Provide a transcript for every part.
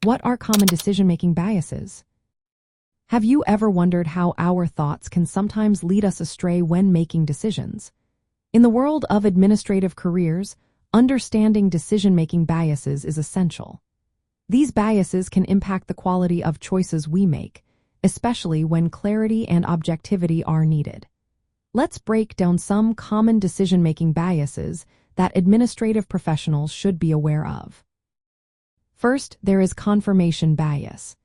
What are common decision-making biases? Have you ever wondered how our thoughts can sometimes lead us astray when making decisions? In the world of administrative careers, understanding decision-making biases is essential. These biases can impact the quality of choices we make, especially when clarity and objectivity are needed. Let's break down some common decision-making biases that administrative professionals should be aware of. First, there is confirmation bias.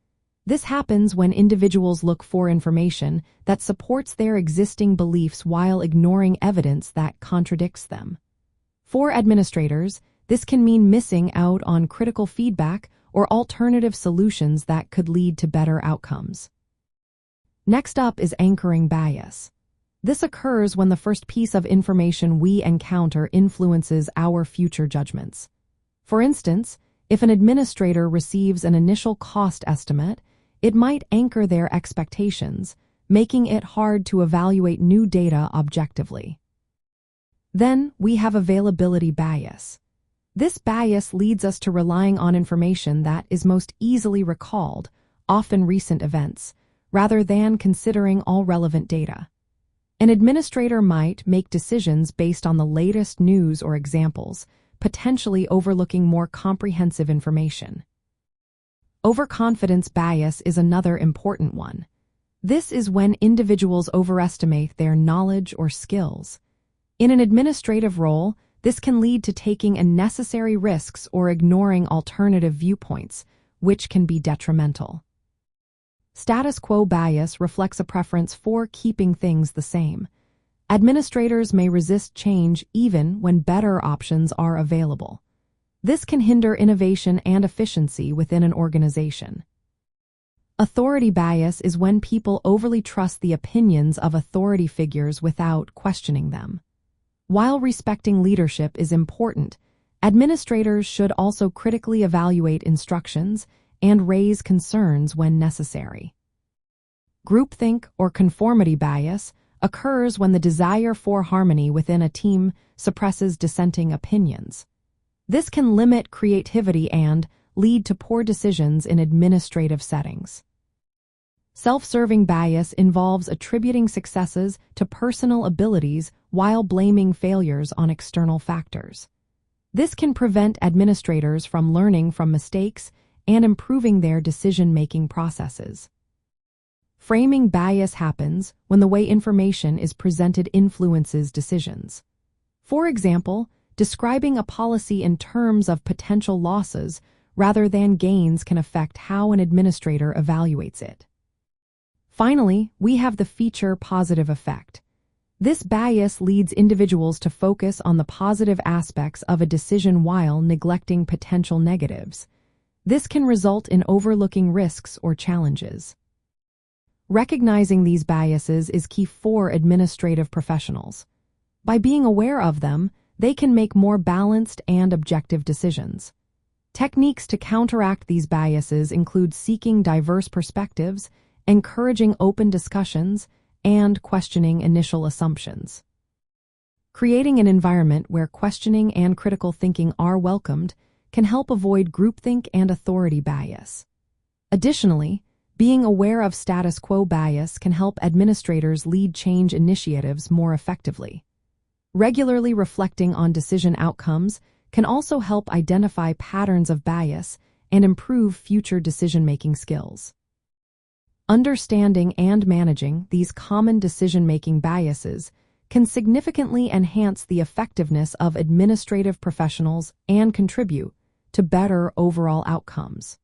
This happens when individuals look for information that supports their existing beliefs while ignoring evidence that contradicts them. For administrators, this can mean missing out on critical feedback or alternative solutions that could lead to better outcomes. Next up is anchoring bias. This occurs when the first piece of information we encounter influences our future judgments. For instance, if an administrator receives an initial cost estimate, it might anchor their expectations, making it hard to evaluate new data objectively. Then we have availability bias. This bias leads us to relying on information that is most easily recalled, often recent events, rather than considering all relevant data. An administrator might make decisions based on the latest news or examples, potentially overlooking more comprehensive information. Overconfidence bias is another important one. This is when individuals overestimate their knowledge or skills. In an administrative role, this can lead to taking unnecessary risks or ignoring alternative viewpoints, which can be detrimental. Status quo bias reflects a preference for keeping things the same. Administrators may resist change even when better options are available. This can hinder innovation and efficiency within an organization. Authority bias is when people overly trust the opinions of authority figures without questioning them. While respecting leadership is important, administrators should also critically evaluate instructions and raise concerns when necessary. Groupthink or conformity bias occurs when the desire for harmony within a team suppresses dissenting opinions. This can limit creativity and lead to poor decisions in administrative settings. Self-serving bias involves attributing successes to personal abilities while blaming failures on external factors. This can prevent administrators from learning from mistakes and improving their decision-making processes. Framing bias happens when the way information is presented influences decisions. For example, describing a policy in terms of potential losses rather than gains can affect how an administrator evaluates it. Finally, we have the feature positive effect. This bias leads individuals to focus on the positive aspects of a decision while neglecting potential negatives. This can result in overlooking risks or challenges. Recognizing these biases is key for administrative professionals. By being aware of them, they can make more balanced and objective decisions. Techniques to counteract these biases include seeking diverse perspectives, encouraging open discussions, and questioning initial assumptions. Creating an environment where questioning and critical thinking are welcomed can help avoid groupthink and authority bias. Additionally, being aware of status quo bias can help administrators lead change initiatives more effectively. Regularly reflecting on decision outcomes can also help identify patterns of bias and improve future decision-making skills. Understanding and managing these common decision-making biases can significantly enhance the effectiveness of administrative professionals and contribute to better overall outcomes.